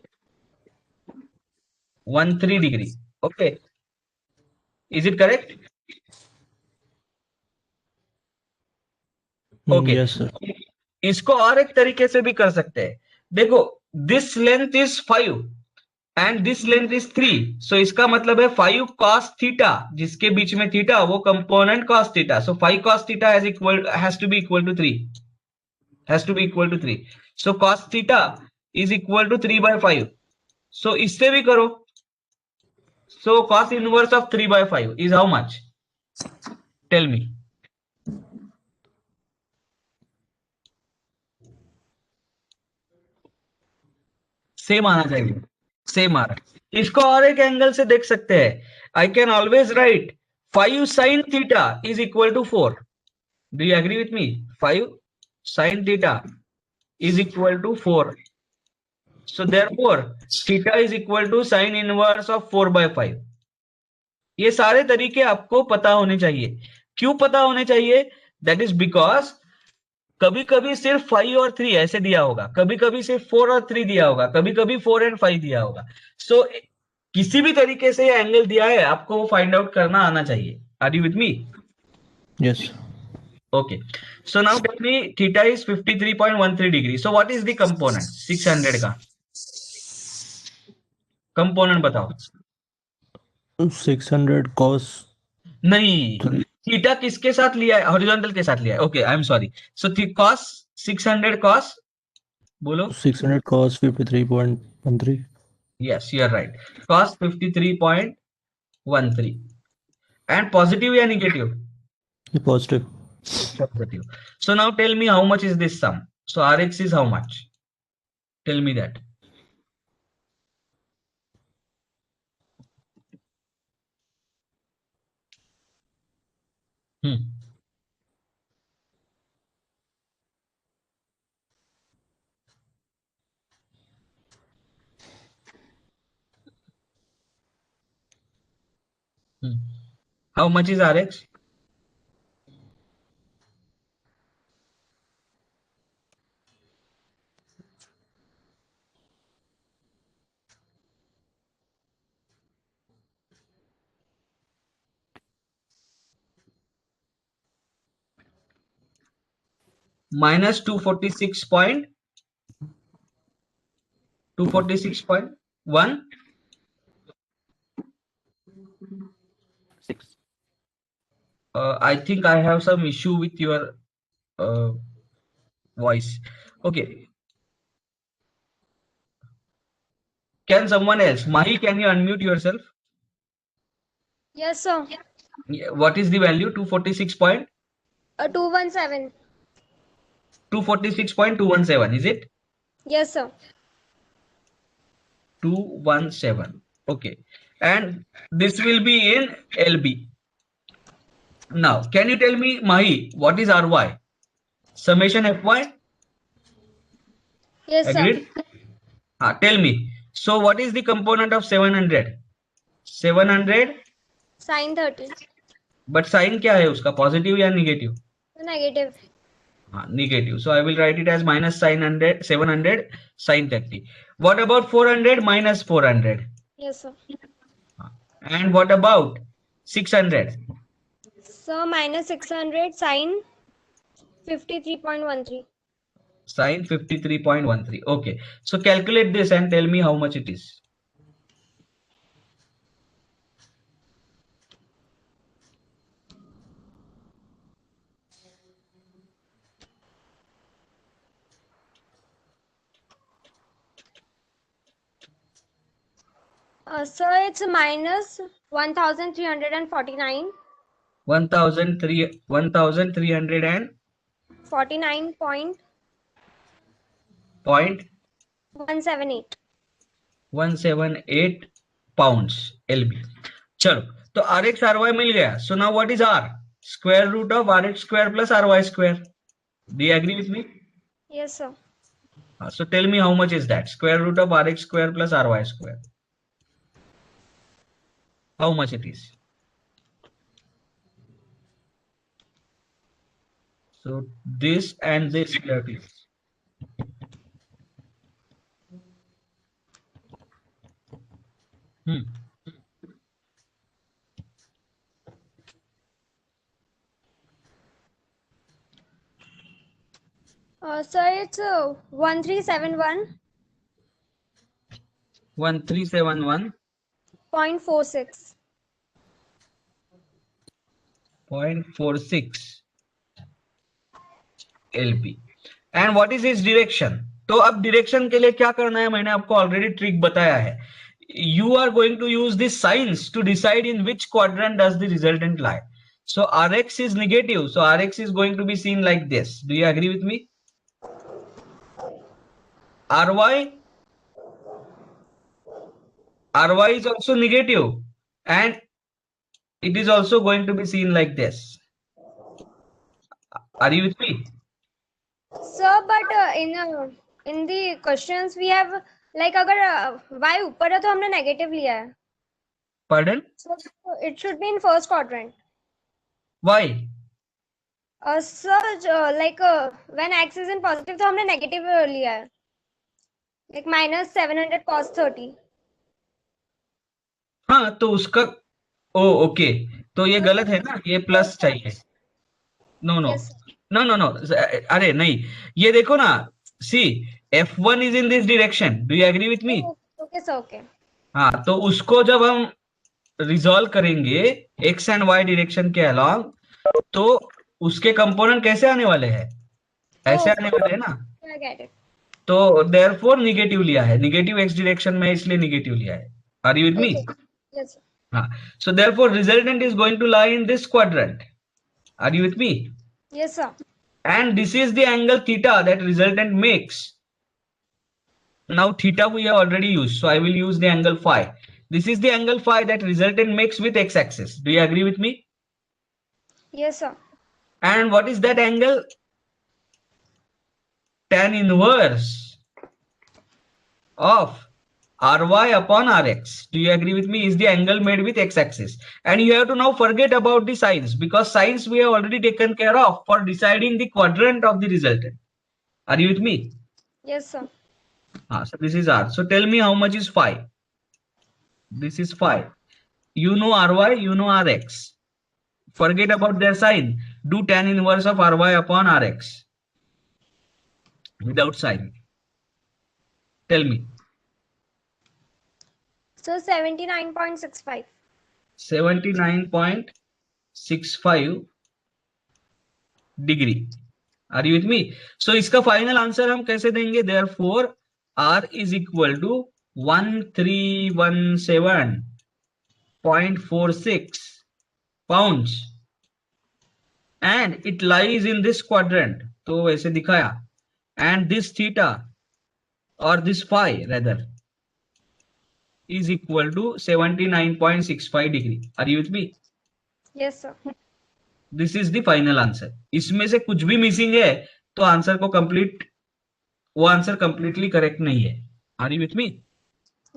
13 degree. Okay, is it correct? Okay. Yes, sir. इसको और एक तरीके से भी कर सकते हैं. देखो, this length is 5 and this length is 3. सो इसका मतलब है 5 cos थीटा, जिसके बीच में थीटा, वो component cos theta. So 5 cos theta has to be equal to 3. Has to be equal to 3. So cos theta is equal to 3 by 5. So इससे भी करो. So cos inverse of 3 by 5 is how much? Tell me. Same आना चाहिए. Same आ रहा है. इसको और एक एंगल से देख सकते हैं. I can always right 5 sin theta is equal to 4. Do you agree with me? 5 sin theta is equal to 4. So therefore theta is equal to sin inverse of 4 by 5. ये सारे तरीके आपको पता होने चाहिए. क्यों पता होने चाहिए? दैट इज बिकॉज कभी कभी सिर्फ 5 और 3 ऐसे दिया होगा, कभी कभी सिर्फ 4 और 3 दिया होगा, कभी कभी 4 and 5 दिया होगा. सो किसी भी तरीके से ये एंगल दिया है, आपको वो फाइंड आउट करना आना चाहिए. Are you with me? Yes. Okay. So now tell me theta is 53.13 degree. So what is the component 600 का? कंपोनेंट बताओ. 600 cos नहीं, 3. थीटा किसके साथ लिया है? हॉरिजॉन्टल के साथ लिया है. Okay, I am sorry. So cos 600 cos, बोलो. 600 cos 53.13. Yes, you are right. cos 53.13. And positive या negative? Positive. Positive. So now tell me how much is this sum? So Rx is how much? Tell me that. How much is Rx? minus 246.1. 6. I think I have some issue with your voice. Okay. Can someone else? Mahi, can you unmute yourself? Yes, sir. Yeah, what is the value? 246.246.217, 217. is it? Yes, sir. 217. Okay. And this will be in LB. Now, can you tell me, Mahi, what is RY? Summation FY? Yes, sir. Agreed? Tell me. So, what is the component of 700? 700, Sine 30. but sign क्या है उसका? Positive या negative? Negative. Negative. So I will write it as minus sin 100, 700 sin 30. What about 400 minus 400? Yes, sir. And what about 600? So minus 600 sine 53.13. Sin 53.13. Okay. So calculate this and tell me how much it is. So it's minus 1349. 1300 and 49.178. 178 pounds LB. चलो तो RX RY मिल गया. So now what is R? Square root of RX square plus RY square. Do you agree with me? Yes, sir. So tell me how much is that? Square root of RX square plus RY square. How much it is? So this and this we have to use. So it's 1371. 1371.46 0.46. LB. And what is its direction? तो अब direction के लिए क्या करना है? मैंने आपको already trick बताया है. You are going to use this signs to decide in which quadrant does the resultant lie. So Rx is negative. So Rx is going to be seen like this. Do you agree with me? Ry is also negative and it is also going to be seen like this. Are you with me? Sir, but in the questions we have like अगर y ऊपर है तो हमने negative लिया है. Pardon? So it should be in first quadrant. Why? Sir, like when x is in positive तो हमने negative लिया है. Like minus 700 cos 30. हाँ तो उसका ओके तो ये गलत है ना, ये प्लस चाहिए. No no Yes. No no no अरे नहीं, ये देखो ना, see F1 is in this direction. Do you agree with me? Okay, sir. Okay. हाँ तो उसको जब हम रिजॉल्व करेंगे x एंड y डायरेक्शन के अलोंग, तो उसके कंपोनेंट कैसे आने वाले हैं? ऐसे आने वाले हैं ना. I get it. तो देयरफॉर नेगेटिव लिया है, नेगेटिव x डायरेक्शन में, इसलिए नेगेटिव लिया है. Are you with me? Okay. Yes, sir. हाँ. So therefore resultant is going to lie in this quadrant. Are you with me? Yes, sir. And this is the angle theta that resultant makes. Now theta we have already used, so I will use the angle phi. This is the angle phi that resultant makes with x-axis. Do you agree with me? Yes, sir. And what is that angle? Tan inverse of Ry upon Rx. Do you agree with me? Is the angle made with x-axis. And you have to now forget about the signs, because signs we have already taken care of for deciding the quadrant of the resultant. Are you with me? Yes, sir. So this is R. So tell me how much is phi. This is phi. You know Ry, you know Rx. Forget about their sign. Do tan inverse of Ry upon Rx. without sign? Tell me. So 79.65. 79.65 degree. Are you with me? So इसका final answer हम कैसे देंगे? Therefore R is equal to 1317.46 pounds and it lies in this quadrant. तो वैसे दिखाया. And this theta or this phi rather is equal to 79.65 degree. Are you with me? Yes, sir. This is the final answer. इसमें से कुछ भी missing है तो answer को कंप्लीट, वो आंसर कंप्लीटली करेक्ट नहीं है. Are you with me?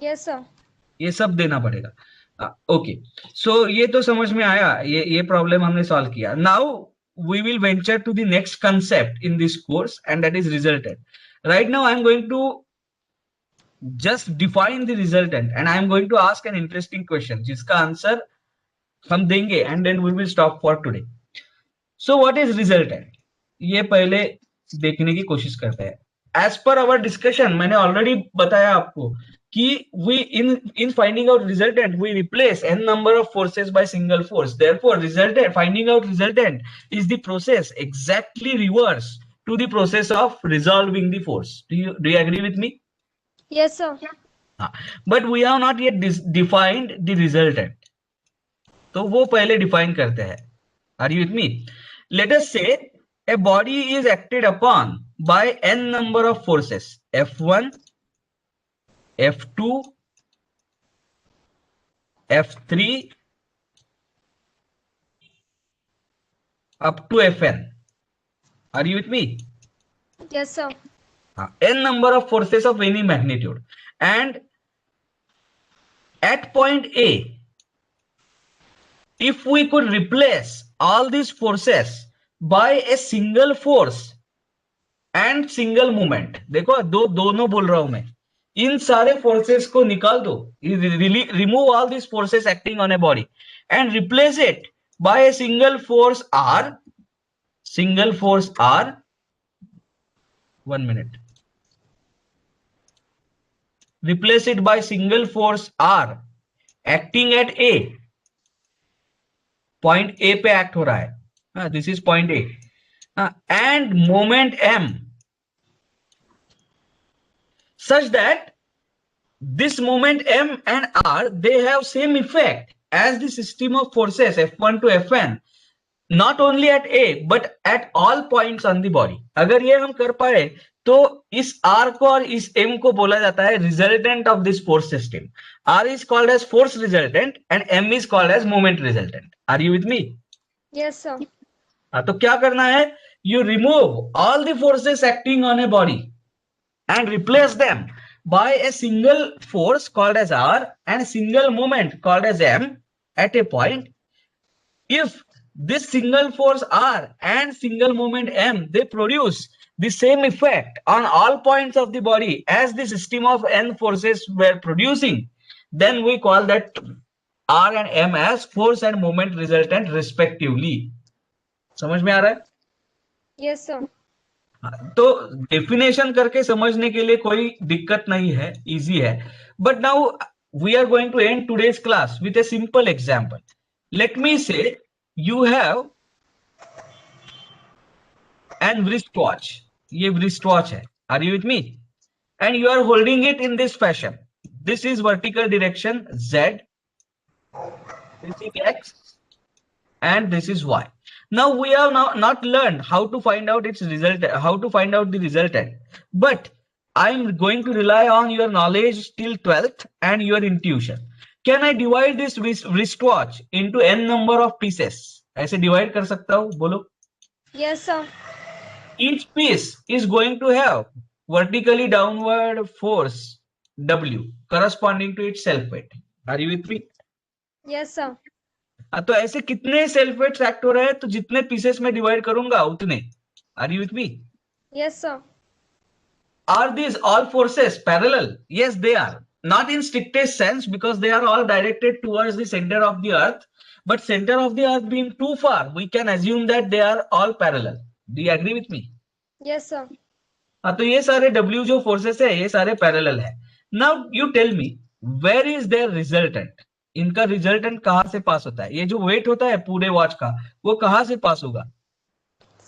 Yes, sir. ये सब देना पड़ेगा. ओके, सो ये तो समझ में आया. ये प्रॉब्लम हमने सॉल्व किया. Now we will venture to the next concept in this course and that is resultant. Right now I am going to just define the resultant and I am going to ask an interesting question जिसका answer हम देंगे and then we will stop for today. So what is resultant? ये पहले देखने की कोशिश करते हैं. As per our discussion, मैंने already बताया आपको कि we in finding out resultant we replace n number of forces by single force. Therefore, resultant, finding out resultant is the process exactly reverse to the process of resolving the force. Do you agree with me? Yes, sir. But we have not yet defined the resultant. तो वो पहले define करते हैं. Are you with me? Let us say a body is acted upon by n number of forces, F1, F2, F3 up to Fn. Are you with me? Yes, sir. N number of forces of any magnitude, and at point A, if we could replace all these forces by a single force and single moment, देखो दोनों बोल रहा हूं मैं, इन सारे forces को निकाल दो, remove all these forces acting on a body and replace it by a single force R. 1 minute. Replace it by single force R acting at A. Point A पे act हो रहा है. This is point A. And moment M such that this moment M and R, they have same effect as the system of forces F1 to Fn, not only at A but at all points on the body. अगर ये हम कर पाए तो इस R को और इस M को बोला जाता है resultant of this force system. R is called as force resultant and M is called as moment resultant. Are you with me? Yes, sir. तो क्या करना है? You remove all the forces acting on a body and replace them by a single force called as R and a single moment called as M at a point. If this single force R and single moment M, they produce the same effect on all points of the body as the system of N forces were producing, then we call that R and M as force and moment resultant respectively. समझ में आ रहा है? Yes, sir. तो definition करके समझने के लिए कोई दिक्कत नहीं है, इजी है. But now we are going to end today's class with a simple example. Let me say you have an wristwatch. ये wristwatch है. Are you with me? And you are holding it in this fashion. This is vertical direction Z. This is X. And this is Y. Now we have not learned how to find out its result, how to find out the resultant. But I am going to rely on your knowledge till 12th and your intuition. Can I divide this wristwatch into n number of pieces? ऐसे divide कर सकता हूँ? बोलो. Yes, sir. Each piece is going to have vertically downward force W corresponding to its self weight. Are you with me? Yes, sir. तो ऐसे कितने self weights act हो रहे हैं, तो जितने पीसेस में डिवाइड करूंगा उतने. Are you with me? Yes, sir. Are these all forces parallel? Yes, they are. Not in strictest sense because they are all directed towards the center of the earth, but center of the earth being too far, we can assume that they are all parallel. Do you agree with me? Yes, sir. हाँ, तो ये सारे W जो forces है ये सारे parallel है. Now you tell me where is their resultant. इनका रिजल्टेंट कहाँ से पास होता है? ये जो वेट होता है पूरे वॉच का वो कहाँ से पास होगा?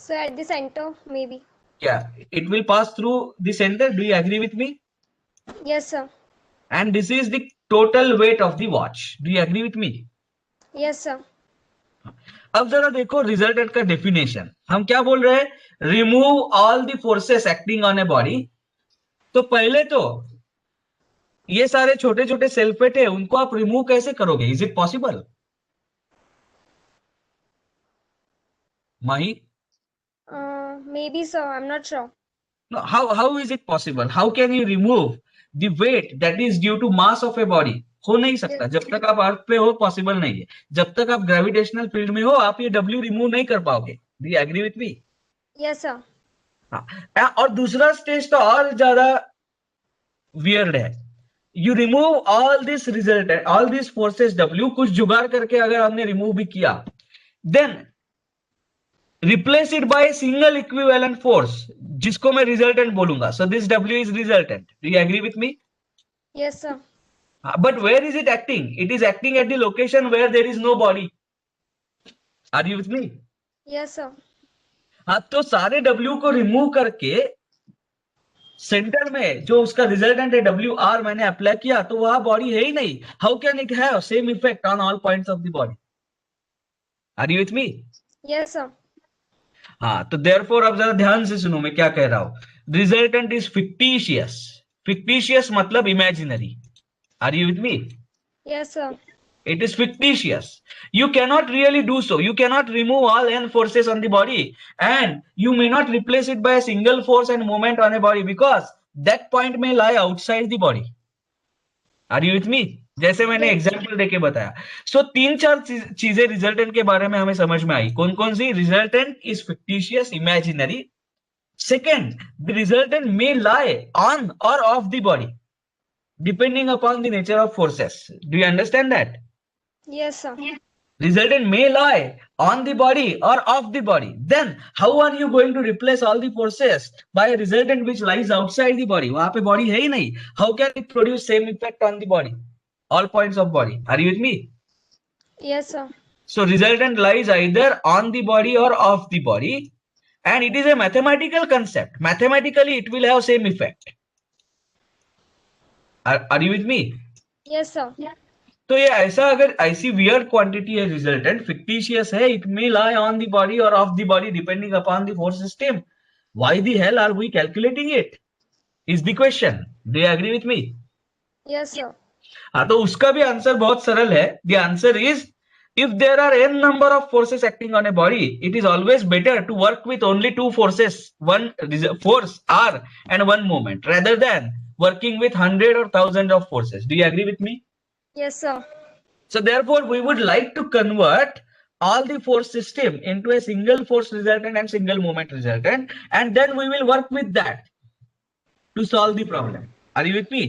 So at the center, maybe. क्या it will pass through the centre? Do you agree with me? Yes, sir. And this is the total weight of the watch. Do you agree with me? Yes, sir. अब जरा देखो resultant का definition. हम क्या बोल रहे हैं? Remove all the forces acting on a body. तो पहले तो ये सारे छोटे छोटे सेल्फ वेट है उनको आप रिमूव कैसे करोगे? Is it possible? Mahi, Maybe, sir. I'm not sure. no, how is it possible? How can you remove the weight that is due to mass of a body? हो नहीं सकता. जब तक आप अर्थ पे हो पॉसिबल नहीं है. जब तक आप ग्रेविटेशनल फील्ड में हो आप ये W रिमूव नहीं कर पाओगे. Do you agree with me? Yes, sir. हाँ. और दूसरा स्टेज तो और ज्यादा वियर्ड है. You remove all this result, all this forces W, कुछ जुगाड़ करके अगर हमने रिमूव भी किया, then replace it by single equivalent force जिसको मैं रिजल्टेंट बोलूंगा. So this W is resultant. Do you agree with me? Yes, sir. But where is it acting? It is acting at the location where there is no body. Are you with me? Yes, sir. हाँ, तो सारे W को remove करके centre में जो उसका resultant है WR मैंने अप्लाई किया तो वहां बॉडी है ही नहीं. How can it have same effect on all points of the body? Are you with me? Yes, sir. हाँ, तो देयरफॉर अब जरा ध्यान से सुनो मैं क्या कह रहा हूं. Resultant is fictitious. फिक्टिशियस मतलब imaginary. Are you with me? Yes, sir. It is fictitious. You cannot really do so. You cannot remove all n forces on the body, and you may not replace it by a single force and moment on a body because that point may lie outside the body. Are you with me? जैसे मैंने example देके बताया. सो तीन चार चीजें resultant के बारे में हमें समझ में आई. कौन कौन सी? Resultant is fictitious, imaginary. Second, the resultant may lie on or off the body depending upon the nature of forces. Do you understand that? Yes, sir. Resultant may lie on the body or off the body. Then how are you going to replace all the forces by a resultant which lies outside the body? वहां पे body है ही नहीं. How can it produce same effect on the body? All points of body. Are you with me? Yes, sir. So resultant lies either on the body or off the body, and it is a mathematical concept. Mathematically, it will have same effect. Are you with me? Yes, sir. तो ये ऐसा अगर ऐसी weird quantity है resultant, fictitious है, it may lie on the body or off the body depending upon the force system. Why the hell are we calculating it? Is the question. Do you agree with me? Yes, sir. हाँ, तो उसका भी answer बहुत सरल है. The answer is if there are n number of forces acting on a body, it is always better to work with only two forces, one force R and one moment, rather than working with 100 or 1000 of forces. Do you agree with me? Yes, sir. So therefore, we would like to convert all the force system into a single force resultant and single moment resultant, and then we will work with that to solve the problem. Are you with me?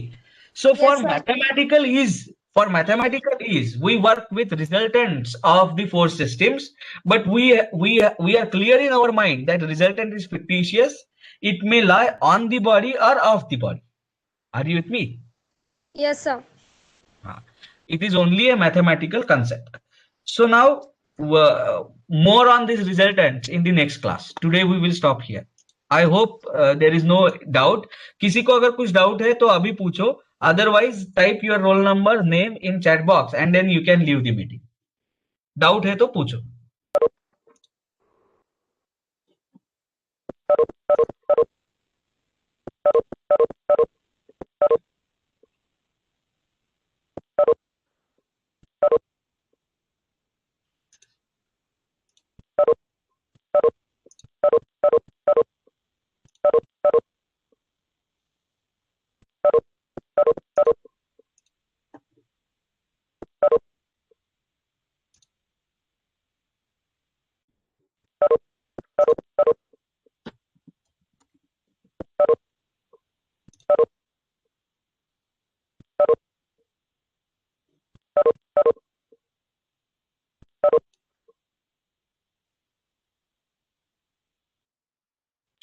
So for Yes, sir. mathematical ease, we work with resultants of the force systems, but we are clear in our mind that resultant is fictitious. It may lie on the body or off the body. Are you with me? Yes, sir. It is only a mathematical concept. So now more on this resultant in the next class. Today we will stop here. I hope there is no doubt. किसी को अगर कुछ doubt है तो अभी पूछो. Otherwise type your roll number, name in chat box and then you can leave the meeting. Doubt है तो पूछो.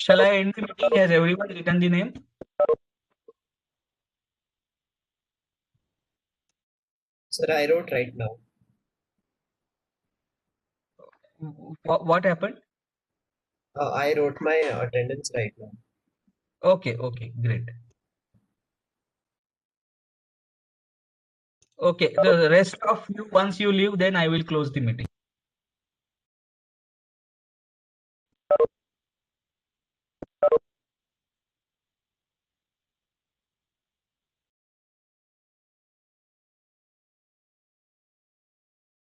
Shall I end the meeting? Has everyone written the name? Sir, I wrote right now. What happened? I wrote my attendance right now. Okay, okay, great. Okay, the rest of you, once you leave, then I will close the meeting.